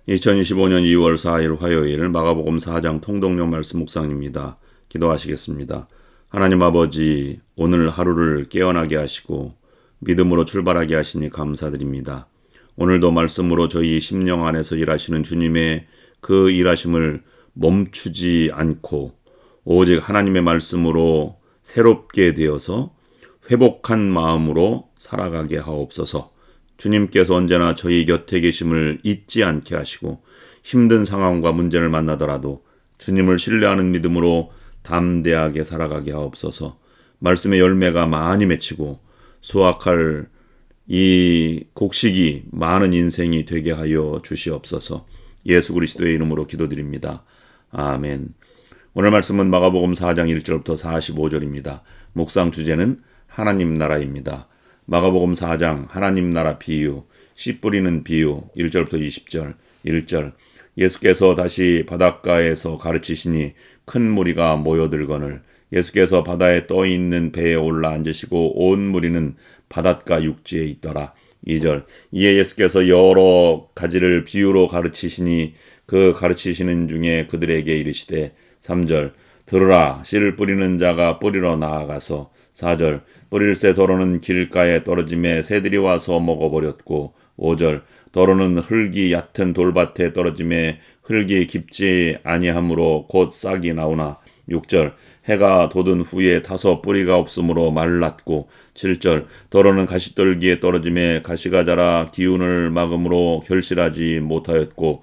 2025년 2월 4일 화요일 마가복음 4장 통독령 말씀 묵상입니다. 기도하시겠습니다. 하나님 아버지, 오늘 하루를 깨어나게 하시고 믿음으로 출발하게 하시니 감사드립니다. 오늘도 말씀으로 저희 심령 안에서 일하시는 주님의 그 일하심을 멈추지 않고 오직 하나님의 말씀으로 새롭게 되어서 회복한 마음으로 살아가게 하옵소서. 주님께서 언제나 저희 곁에 계심을 잊지 않게 하시고 힘든 상황과 문제를 만나더라도 주님을 신뢰하는 믿음으로 담대하게 살아가게 하옵소서. 말씀의 열매가 많이 맺히고 수확할 이 곡식이 많은 인생이 되게 하여 주시옵소서. 예수 그리스도의 이름으로 기도드립니다. 아멘. 오늘 말씀은 마가복음 4장 1절부터 45절입니다. 묵상 주제는 하나님 나라입니다. 마가복음 4장 하나님 나라 비유, 씨 뿌리는 비유 1절부터 20절. 1절 예수께서 다시 바닷가에서 가르치시니 큰 무리가 모여들거늘 예수께서 바다에 떠있는 배에 올라 앉으시고 온 무리는 바닷가 육지에 있더라. 2절 이에 예수께서 여러 가지를 비유로 가르치시니 그 가르치시는 중에 그들에게 이르시되 3절 들으라 씨를 뿌리는 자가 뿌리러 나아가서 4절 뿌릴새 더러는 길가에 떨어짐에 새들이 와서 먹어버렸고 5절 더러는 흙이 얕은 돌밭에 떨어짐에 흙이 깊지 아니하므로 곧 싹이 나오나 6절 해가 돋은 후에 타서 뿌리가 없으므로 말랐고 7절 더러는 가시떨기에 떨어짐에 가시가 자라 기운을 막음으로 결실하지 못하였고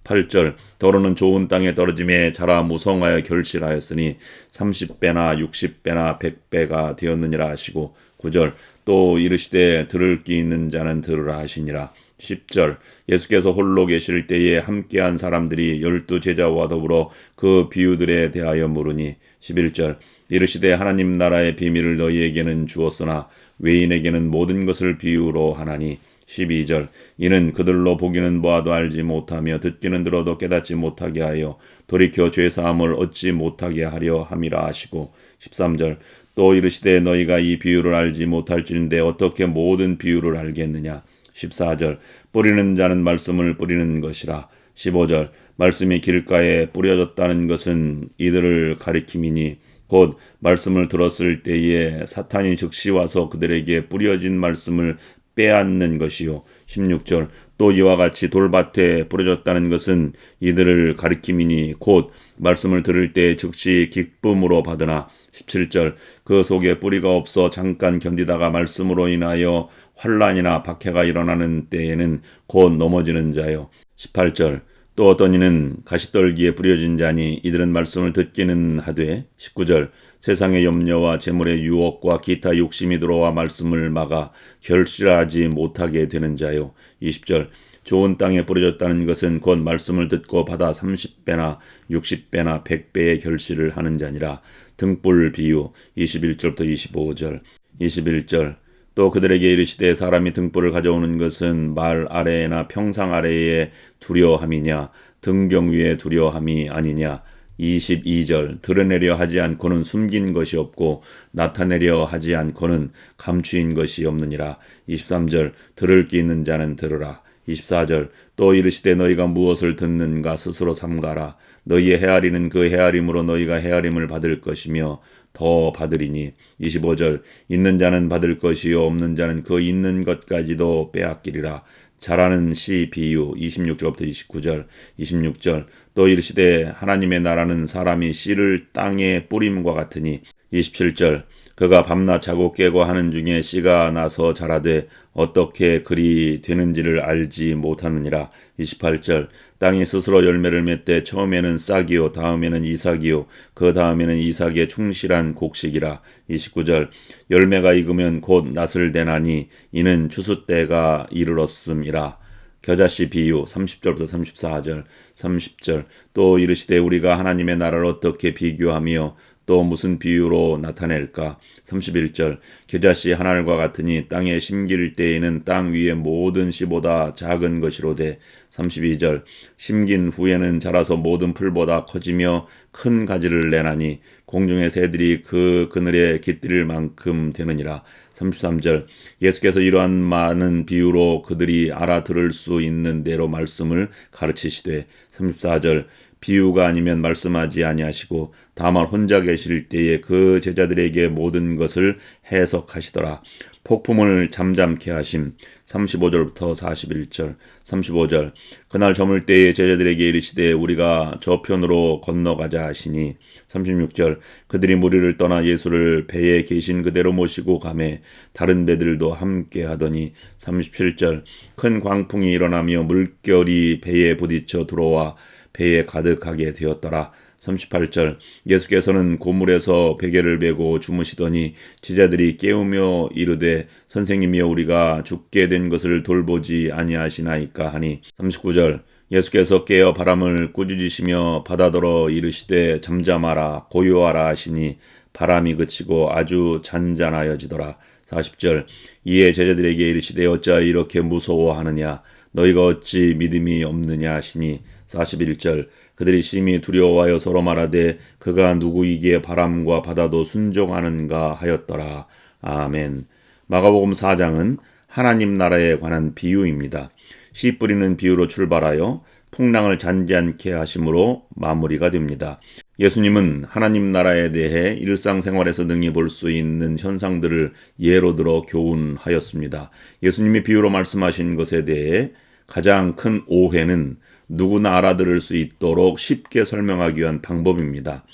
8절 더러는 좋은 땅에 떨어짐에 자라 무성하여 결실하였으니 30배나 60배나 100배가 되었느니라 하시고 9절 또 이르시되 들을 귀 있는 자는 들으라 하시니라. 10절 예수께서 홀로 계실 때에 함께한 사람들이 12제자와 더불어 그 비유들에 대하여 물으니 11절 이르시되 하나님 나라의 비밀을 너희에게는 주었으나 외인에게는 모든 것을 비유로 하나니 12절 이는 그들로 보기는 보아도 알지 못하며 듣기는 들어도 깨닫지 못하게 하여 돌이켜 죄사함을 얻지 못하게 하려 함이라 하시고 13절 또 이르시되 너희가 이 비유를 알지 못할진데 어떻게 모든 비유를 알겠느냐. 14절 뿌리는 자는 말씀을 뿌리는 것이라. 15절 말씀이 길가에 뿌려졌다는 것은 이들을 가리킴이니 곧 말씀을 들었을 때에 사탄이 즉시 와서 그들에게 뿌려진 말씀을 빼앗는 것이요. 16절 또 이와 같이 돌밭에 뿌려졌다는 것은 이들을 가리킴이니 곧 말씀을 들을 때 즉시 기쁨으로 받으나 17절 그 속에 뿌리가 없어 잠깐 견디다가 말씀으로 인하여 환난이나 박해가 일어나는 때에는 곧 넘어지는 자요. 18절 또 어떤 이는 가시떨기에 뿌려진 자니 이들은 말씀을 듣기는 하되 19절 세상의 염려와 재물의 유혹과 기타 욕심이 들어와 말씀을 막아 결실하지 못하게 되는 자요. 20절 좋은 땅에 뿌려졌다는 것은 곧 말씀을 듣고 받아 30배나 60배나 100배의 결실을 하는 자니라. 등불 비유 21절부터 25절. 21절 또 그들에게 이르시되 사람이 등불을 가져오는 것은 말 아래나 평상 아래에 두려함이냐 등경 위에 두려함이 아니냐. 22절 드러내려 하지 않고는 숨긴 것이 없고 나타내려 하지 않고는 감추인 것이 없느니라. 23절 들을 귀 있는 자는 들으라. 24절 또 이르시되 너희가 무엇을 듣는가 스스로 삼가라. 너희의 헤아리는 그 헤아림으로 너희가 헤아림을 받을 것이며 더 받으리니. 25절 있는 자는 받을 것이요 없는 자는 그 있는 것까지도 빼앗기리라. 자라는 씨 비유 26절부터 29절. 26절 또 이르시되 하나님의 나라는 사람이 씨를 땅에 뿌림과 같으니. 27절 그가 밤낮 자고 깨고 하는 중에 씨가 나서 자라되 어떻게 그리 되는지를 알지 못하느니라. 28절 땅이 스스로 열매를 맺되 처음에는 싹이요 다음에는 이삭이요 그 다음에는 이삭의 충실한 곡식이라. 29절 열매가 익으면 곧 낫을 대나니 이는 추수 때가 이르렀음이라. 겨자씨 비유 30절부터 34절. 30절 또 이르시되 우리가 하나님의 나라를 어떻게 비교하며 또 무슨 비유로 나타낼까. 31절 겨자씨 하나님과 같으니 땅에 심길 때에는 땅 위의 모든 씨보다 작은 것이로되 32절 심긴 후에는 자라서 모든 풀보다 커지며 큰 가지를 내나니 공중의 새들이 그 그늘에 깃들일 만큼 되느니라. 33절 예수께서 이러한 많은 비유로 그들이 알아들을 수 있는 대로 말씀을 가르치시되 34절 비유가 아니면 말씀하지 아니하시고 다만 혼자 계실 때에 그 제자들에게 모든 것을 해석하시더라. 폭풍을 잠잠케 하심. 35절부터 41절 35절 그날 저물 때에 제자들에게 이르시되 우리가 저편으로 건너가자 하시니 36절 그들이 무리를 떠나 예수를 배에 계신 그대로 모시고 가매 다른 배들도 함께 하더니 37절 큰 광풍이 일어나며 물결이 배에 부딪혀 들어와 배에 가득하게 되었더라. 38절 예수께서는 고물에서 베개를 메고 주무시더니 제자들이 깨우며 이르되 선생님이여 우리가 죽게 된 것을 돌보지 아니하시나이까 하니 39절 예수께서 깨어 바람을 꾸짖으시며 바다더러 이르시되 잠잠하라 고요하라 하시니 바람이 그치고 아주 잔잔하여지더라. 40절 이에 제자들에게 이르시되 어찌하여 이렇게 무서워하느냐 너희가 어찌 믿음이 없느냐 하시니 41절 그들이 심히 두려워하여 서로 말하되 그가 누구이기에 바람과 바다도 순종하는가 하였더라. 아멘. 마가복음 4장은 하나님 나라에 관한 비유입니다. 씨 뿌리는 비유로 출발하여 풍랑을 잔잔케 하심으로 마무리가 됩니다. 예수님은 하나님 나라에 대해 일상생활에서 능히 볼 수 있는 현상들을 예로 들어 교훈하였습니다. 예수님이 비유로 말씀하신 것에 대해 가장 큰 오해는 누구나 알아들을 수 있도록 쉽게 설명하기 위한 방법입니다.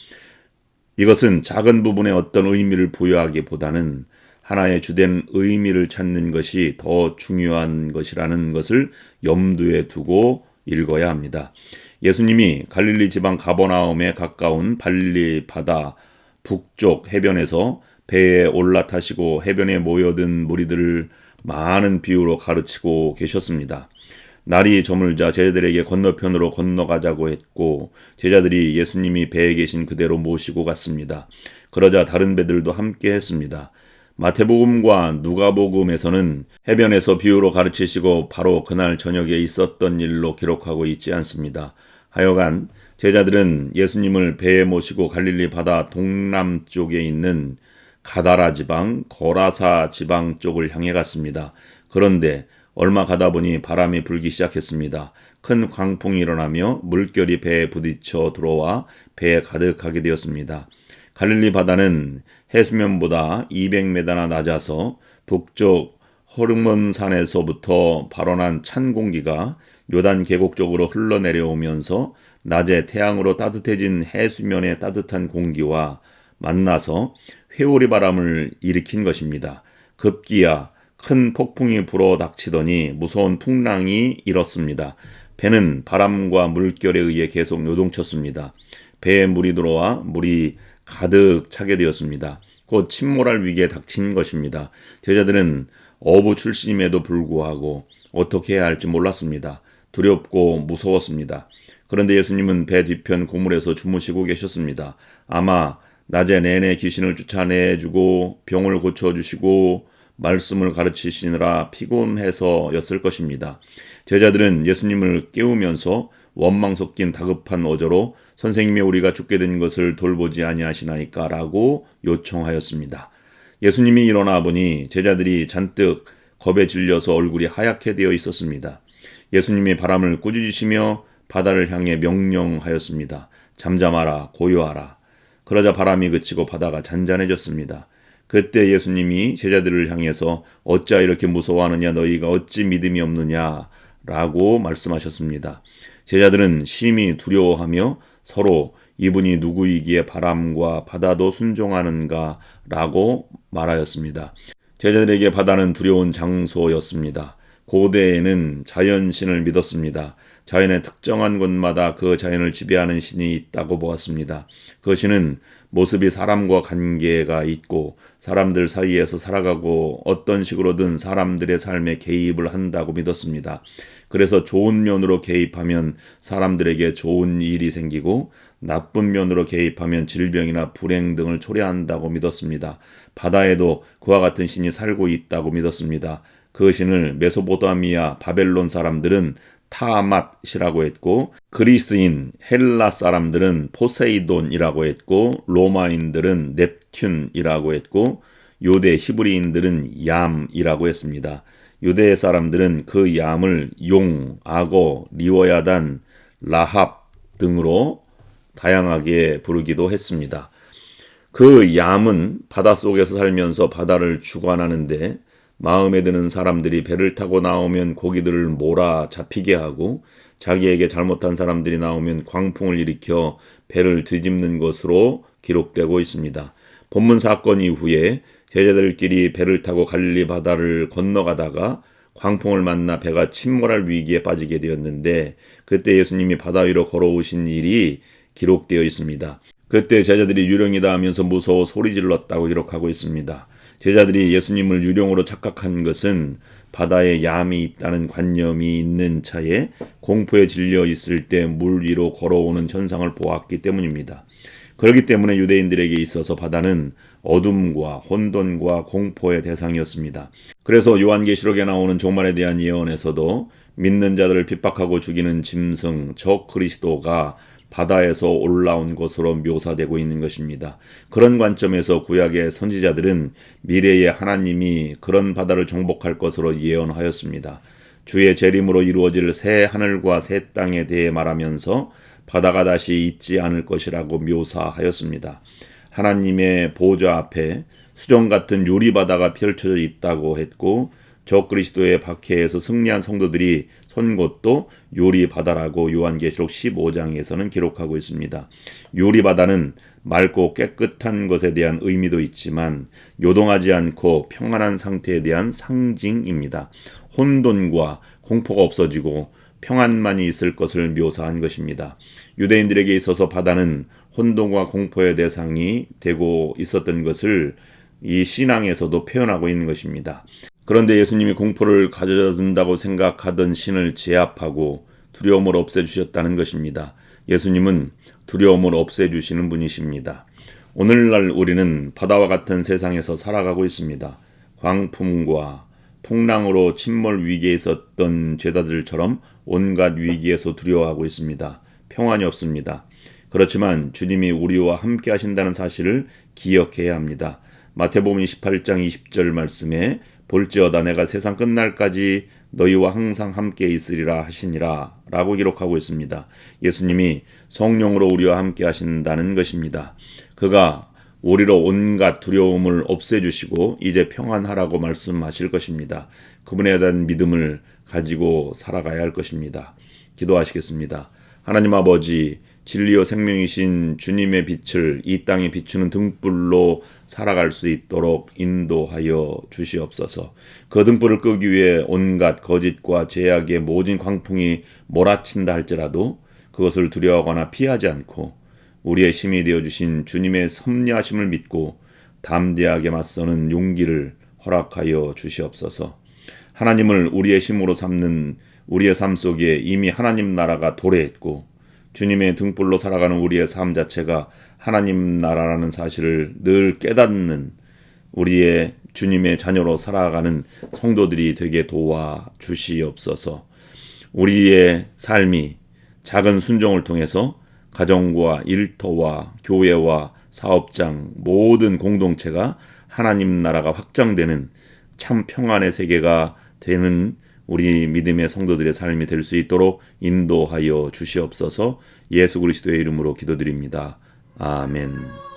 이것은 작은 부분에 어떤 의미를 부여하기보다는 하나의 주된 의미를 찾는 것이 더 중요한 것이라는 것을 염두에 두고 읽어야 합니다. 예수님이 갈릴리 지방 가버나움에 가까운 발리 바다 북쪽 해변에서 배에 올라타시고 해변에 모여든 무리들을 많은 비유로 가르치고 계셨습니다. 날이 저물자 제자들에게 건너편으로 건너가자고 했고 제자들이 예수님이 배에 계신 그대로 모시고 갔습니다. 그러자 다른 배들도 함께 했습니다. 마태복음과 누가복음에서는 해변에서 비유로 가르치시고 바로 그날 저녁에 있었던 일로 기록하고 있지 않습니다. 하여간 제자들은 예수님을 배에 모시고 갈릴리 바다 동남쪽에 있는 가다라 지방, 거라사 지방 쪽을 향해 갔습니다. 그런데 얼마 가다 보니 바람이 불기 시작했습니다. 큰 광풍이 일어나며 물결이 배에 부딪혀 들어와 배에 가득하게 되었습니다. 갈릴리 바다는 해수면보다 200m나 낮아서 북쪽 호르몬산에서부터 발원한 찬 공기가 요단 계곡 쪽으로 흘러내려오면서 낮에 태양으로 따뜻해진 해수면의 따뜻한 공기와 만나서 회오리 바람을 일으킨 것입니다. 급기야 큰 폭풍이 불어 닥치더니 무서운 풍랑이 일었습니다. 배는 바람과 물결에 의해 계속 요동쳤습니다. 배에 물이 들어와 물이 가득 차게 되었습니다. 곧 침몰할 위기에 닥친 것입니다. 제자들은 어부 출신임에도 불구하고 어떻게 해야 할지 몰랐습니다. 두렵고 무서웠습니다. 그런데 예수님은 배 뒤편 고물에서 주무시고 계셨습니다. 아마 낮에 내내 귀신을 쫓아내주고 병을 고쳐주시고 말씀을 가르치시느라 피곤해서였을 것입니다. 제자들은 예수님을 깨우면서 원망 섞인 다급한 어조로 선생님이 우리가 죽게 된 것을 돌보지 아니하시나이까 라고 요청하였습니다. 예수님이 일어나 보니 제자들이 잔뜩 겁에 질려서 얼굴이 하얗게 되어 있었습니다. 예수님이 바람을 꾸짖으시며 바다를 향해 명령하였습니다. 잠잠하라, 고요하라. 그러자 바람이 그치고 바다가 잔잔해졌습니다. 그때 예수님이 제자들을 향해서 어찌 이렇게 무서워하느냐 너희가 어찌 믿음이 없느냐 라고 말씀하셨습니다. 제자들은 심히 두려워하며 서로 이분이 누구이기에 바람과 바다도 순종하는가 라고 말하였습니다. 제자들에게 바다는 두려운 장소였습니다. 고대에는 자연신을 믿었습니다. 자연의 특정한 곳마다 그 자연을 지배하는 신이 있다고 보았습니다. 그 신은 모습이 사람과 관계가 있고 사람들 사이에서 살아가고 어떤 식으로든 사람들의 삶에 개입을 한다고 믿었습니다. 그래서 좋은 면으로 개입하면 사람들에게 좋은 일이 생기고 나쁜 면으로 개입하면 질병이나 불행 등을 초래한다고 믿었습니다. 바다에도 그와 같은 신이 살고 있다고 믿었습니다. 그 신을 메소포타미아 바벨론 사람들은 타아맛이라고 했고, 그리스인 헬라 사람들은 포세이돈이라고 했고, 로마인들은 넵튠이라고 했고, 요대 히브리인들은 얌이라고 했습니다. 유대 사람들은 그 얌을 용, 악어, 리워야단, 라합 등으로 다양하게 부르기도 했습니다. 그 얌은 바닷속에서 살면서 바다를 주관하는데 마음에 드는 사람들이 배를 타고 나오면 고기들을 몰아 잡히게 하고 자기에게 잘못한 사람들이 나오면 광풍을 일으켜 배를 뒤집는 것으로 기록되고 있습니다. 본문 사건 이후에 제자들끼리 배를 타고 갈릴리 바다를 건너가다가 광풍을 만나 배가 침몰할 위기에 빠지게 되었는데 그때 예수님이 바다 위로 걸어오신 일이 기록되어 있습니다. 그때 제자들이 유령이다 하면서 무서워 소리질렀다고 기록하고 있습니다. 제자들이 예수님을 유령으로 착각한 것은 바다에 얌이 있다는 관념이 있는 차에 공포에 질려 있을 때 물 위로 걸어오는 현상을 보았기 때문입니다. 그렇기 때문에 유대인들에게 있어서 바다는 어둠과 혼돈과 공포의 대상이었습니다. 그래서 요한계시록에 나오는 종말에 대한 예언에서도 믿는 자들을 핍박하고 죽이는 짐승 적 그리스도가 바다에서 올라온 것으로 묘사되고 있는 것입니다. 그런 관점에서 구약의 선지자들은 미래에 하나님이 그런 바다를 정복할 것으로 예언하였습니다. 주의 재림으로 이루어질 새 하늘과 새 땅에 대해 말하면서 바다가 다시 있지 않을 것이라고 묘사하였습니다. 하나님의 보좌 앞에 수정 같은 유리바다가 펼쳐져 있다고 했고 적그리스도의 박해에서 승리한 성도들이 선 곳도 유리바다라고 요한계시록 15장에서는 기록하고 있습니다. 유리바다는 맑고 깨끗한 것에 대한 의미도 있지만 요동하지 않고 평안한 상태에 대한 상징입니다. 혼돈과 공포가 없어지고 평안만이 있을 것을 묘사한 것입니다. 유대인들에게 있어서 바다는 혼돈과 공포의 대상이 되고 있었던 것을 이 신앙에서도 표현하고 있는 것입니다. 그런데 예수님이 공포를 가져다 준다고 생각하던 신을 제압하고 두려움을 없애주셨다는 것입니다. 예수님은 두려움을 없애주시는 분이십니다. 오늘날 우리는 바다와 같은 세상에서 살아가고 있습니다. 광풍과 풍랑으로 침몰 위기에 있었던 제자들처럼 온갖 위기에서 두려워하고 있습니다. 평안이 없습니다. 그렇지만 주님이 우리와 함께 하신다는 사실을 기억해야 합니다. 마태복음 28장 20절 말씀에 볼지어다 내가 세상 끝날까지 너희와 항상 함께 있으리라 하시니라 라고 기록하고 있습니다. 예수님이 성령으로 우리와 함께 하신다는 것입니다. 그가 우리로 온갖 두려움을 없애주시고 이제 평안하라고 말씀하실 것입니다. 그분에 대한 믿음을 가지고 살아가야 할 것입니다. 기도하시겠습니다. 하나님 아버지, 진리요 생명이신 주님의 빛을 이 땅에 비추는 등불로 살아갈 수 있도록 인도하여 주시옵소서. 그 등불을 끄기 위해 온갖 거짓과 죄악의 모진 광풍이 몰아친다 할지라도 그것을 두려워하거나 피하지 않고 우리의 힘이 되어주신 주님의 섭리하심을 믿고 담대하게 맞서는 용기를 허락하여 주시옵소서. 하나님을 우리의 힘으로 삼는 우리의 삶 속에 이미 하나님 나라가 도래했고 주님의 등불로 살아가는 우리의 삶 자체가 하나님 나라라는 사실을 늘 깨닫는 우리의 주님의 자녀로 살아가는 성도들이 되게 도와 주시옵소서. 우리의 삶이 작은 순종을 통해서 가정과 일터와 교회와 사업장 모든 공동체가 하나님 나라가 확장되는 참 평안의 세계가 되는 우리 믿음의 성도들의 삶이 될 수 있도록 인도하여 주시옵소서. 예수 그리스도의 이름으로 기도드립니다. 아멘.